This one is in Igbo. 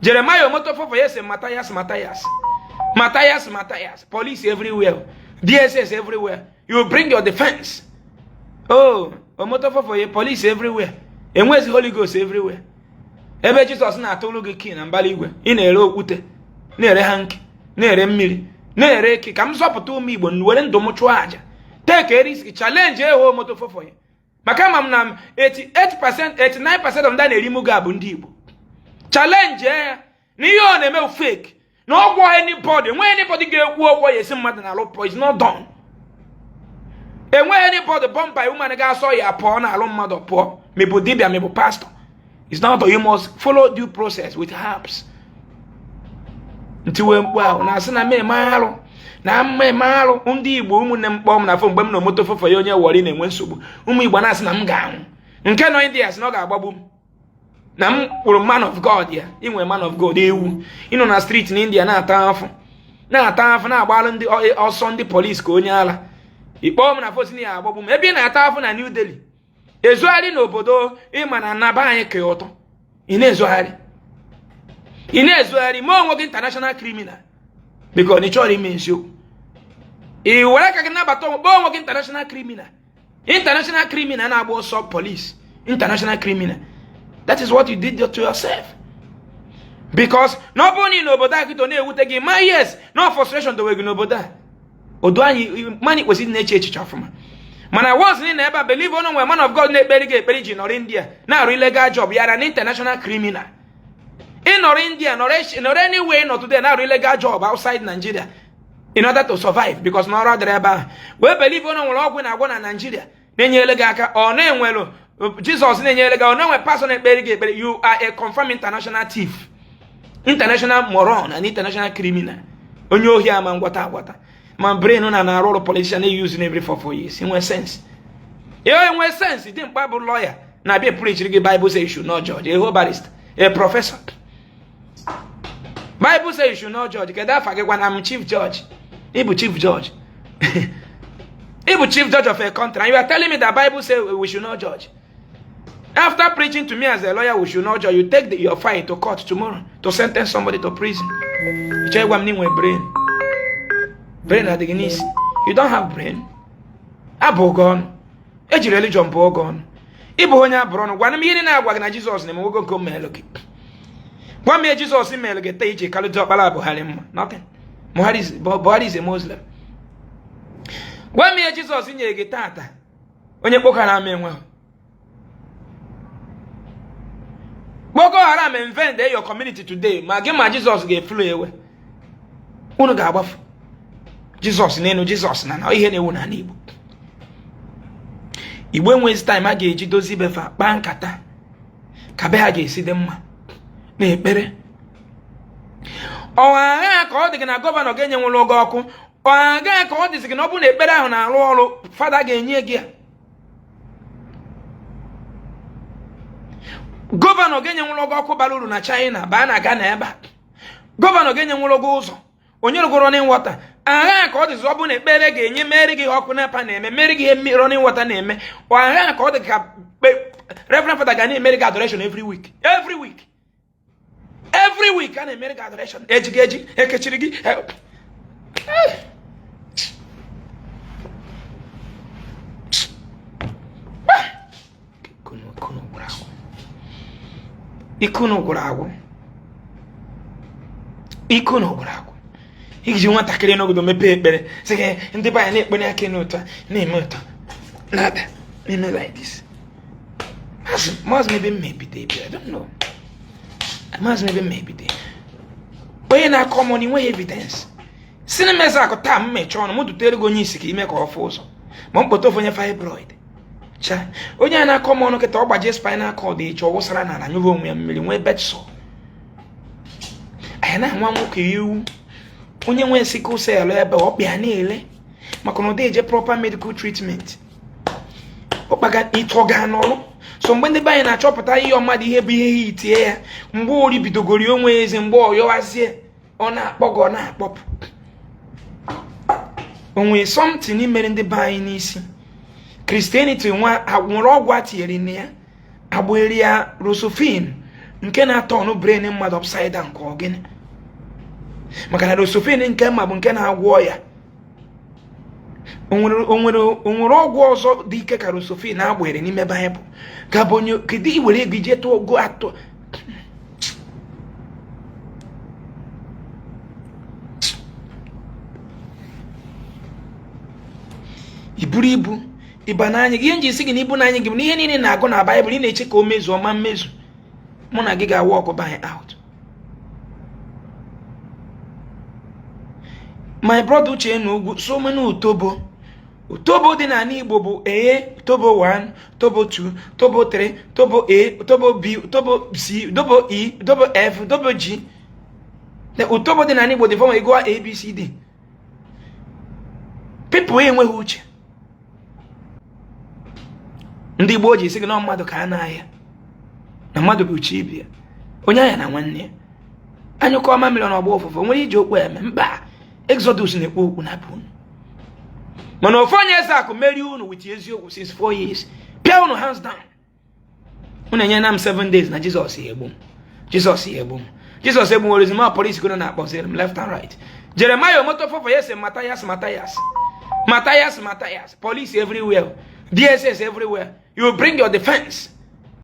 Jeremiah motor for yes, Mathias, police everywhere, DSS everywhere. You bring your defense. Oh, motor for your police everywhere. And where's the Holy Ghost everywhere? Ebe Jesus na atolu gị kin na mbali igwe. Ị na-ere okwute, na-ere hanki, na-ere mmiri, na-ere eki. Ka m zọpụta ụmụ Igbo were ndụ m chụọ aja. Take a risk, challenge eho motor for you. Maka ma m na 88%, 89% of ndị na-eri muga bụ ndị Igbo. Challenge ya. N'ihe ọ na-eme fake. No go anybody. When anybody get wo yes mmadụ na alụ it's not done. And when anybody bomb by woman ga so ya pọ na alụ mmadụ pọ. Maybe dibia, maybe pastor. It's not that you must follow due process with herbs. Until wow, na asị na me malụ. Na mme malụ ndị Igbo ụmụnne m kpọm na fo mgbe m na moto fofo ya onye wori na-enwe nsogbu. Ụmụ Igbo na asị na m ga-anwụ. Nke nọ India sị na ọ ga-agbagbu m. Na m kwuru man of God ya. Inwe man of God ewu. Ịnọ na street na India na-ata afọ. Na-ata afọ na-agbalụ ndị ọsọ ndị police ka onye ala. Ikpọ m na fosi na ya agbagbu m. Ebe ị na-ata afọ na New Delhi. Ezughari n'obodo ịma na naba anyị ka ụtọ. Ị na-ezughari ma onwe gị international criminal. Because ni chọrọ ime nsiokwu. Ị were ka gị nabata onwe gị international criminal. International criminal na-agba ọsọ police. International criminal. That is what you did to yourself. Because nobody n'obodo a kịta na-ewute gị ma yes, no frustration dowe gị n'obodo a. Odo anyị mani kwesịrị na-eche echiche ọfụma. Mana once in ebe believe on one man of God na-ekperi gị ekperi ji nọrọ India na-arụ illegal job yara an international criminal. In nọrọ India nọrọ anywhere nọ today na-arụ illegal job outside Nigeria in order to survive because nọrọ dịrị ebe ahụ. Wee believe on nwere ọgwụ na-agwọ na Nigeria na-enyere gị aka ọ na-enwelu Jesus na-enyere gị ọ na-enwe person ekperi gị ekperi. You are a confirmed international thief, international moron and international criminal. Onye ohi ama ngwata agwata. My brain on an role politician they using every 4 years. In what sense? Yeah, in what sense? It didn't Bible lawyer. Now be a preacher, the Bible says you should not judge. A whole barrister, a professor. Bible says you should not judge. Because that forget when I'm chief judge. Ibu chief judge. Ibu chief judge of a country. And you are telling me that Bible says we should not judge. After preaching to me as a lawyer, we should not judge. You take your file to court tomorrow to sentence somebody to prison. You tell what with brain. Brain at the Guinness. You don't have brain. Abogon. Eji religion bogon. Ibo honya brono. Gwana mi yini na agwa na Jesus ne mo go meloki. Gwa mi Jesus meloki te ije kalu do bala Buhari mma. Nothing. Buhari is a Muslim. Gwa mi Jesus nye ge tata. Onye kpoka na amenwe. Boko Haram invent your community today. Ma ge ma Jesus ge flow ewe. Unu ga agbafu. Jesus nenu Jesus na ihe na-ewu na Igbo. Igbo enwezi time a ga-eji dozi befa kpaa nkata ka be ha ga-esi dị mma na ekpere. Ọha ka ọ dị gị na gọvanọ ga-enye nwụrụ oge ọkụ. Ọha ka ọ dịzi gị na ọ bụ na ekpere ahụ na-arụ ọrụ fada ga-enye gị ya. Gọvanọ ga-enye nwụrụ oge ọkụ bara uru na China baa na Ghana ebe a. Gọvanọ ga-enye nwụrụ oge ụzọ. Onye rụgo running water. Aha ka ọ dị zọbụ na ekpere ga-enye mmeri gị ọkụ na-apa na-eme, mmeri gị running water na-eme. Aha ka ọ dị ka Reverend Father ga na-emeri gị adoration every week. Every week a na-emeri gị adoration. Eji ekechiri gị. Ikuno gwụrụ agwụ. Iji nwatakịrị n'obodo mepee ekpere sị gị ndị be anyị na-ekpere aka n'ụtọ na-eme ụtọ nada na-eme like this. Must maybe there. I don't know. Must maybe there. Onye na-akọ mọ n'inweghị evidence. Si na mmezi akụ taa mmecha ọnụ m dutere gị onye isi ka ime ka ọ fụ ụzọ. Ma mkpọta ofe onye fibroid. Cha onye a na-akọ m ọnụ kịta ọ gbajie spinal cord echi ọ wụsara n'ala nyụva onwe ya mmiri nwee betso. Anyị na-anwa nwoke iwu onye nwe sickle cell ebe ọ bịa na-ele maka na ọ dị eje proper medical treatment. Ọkpaga ịtọga n'ọrụ. So mgbe ndị be anyị na-achọpụta ihe ọmadụ ihe bụ ihe itie ya mgbe ori bidogori onwe eze mgbe ọyọwazie ọ na-akpọgọ ọ na-akpọpụ. Onwe something mere ndị be anyị n'isi. Christianity nwere ọgwụ atinyere na ya agbere ya rosofin nke na-atọ no brain mmadụ upside down ka ọ gịnị maka na rosofin nke mma bụ nke na-agwọ ya onwere ọgwụ ọzọ dị ike ka rosofin na-agbere n'ime Baịbụl ka bụ onye kedu iwere ego ije tụọ ogo atọ iburu ibu ịba n'anya gị ihe nji isi gị na ibu n'anya gị bụ na ihe niile na-agụ na Baịbụl ị na-eche ka o mezuo ọma mmezu mụ na gị ga-walk by out. My brother uche na ugwu so many utobo dị na Igbo bụ tobo 1 tobo 2 tobo 3 tobo A tobo B tobo C tobo E tobo F tobo G. The utobo dị na Igbo dị from ego A B C D. People enweghị uche. Ndị Igbo ji sị gị na mmadụ ka a na-ahịa na mmadụ bụ uche ibe ya onye ahịa na nwanne ya anyụkọ ọma mmiri n'ọgba ụfụfụ nwere iji okwu eme mba Exodus na-ekwu okwu na bụ mana ofu onye Ezeaku meri unu with eziokwu since 4 years pịa unu hands down unu enye na m 7 days na Jizọs ya egbu m Jizọs egbu nwere ezima polisi kono na-akpọziri m left and right Jeremiah omotofofo yes Mathias police everywhere DSS everywhere you bring your defense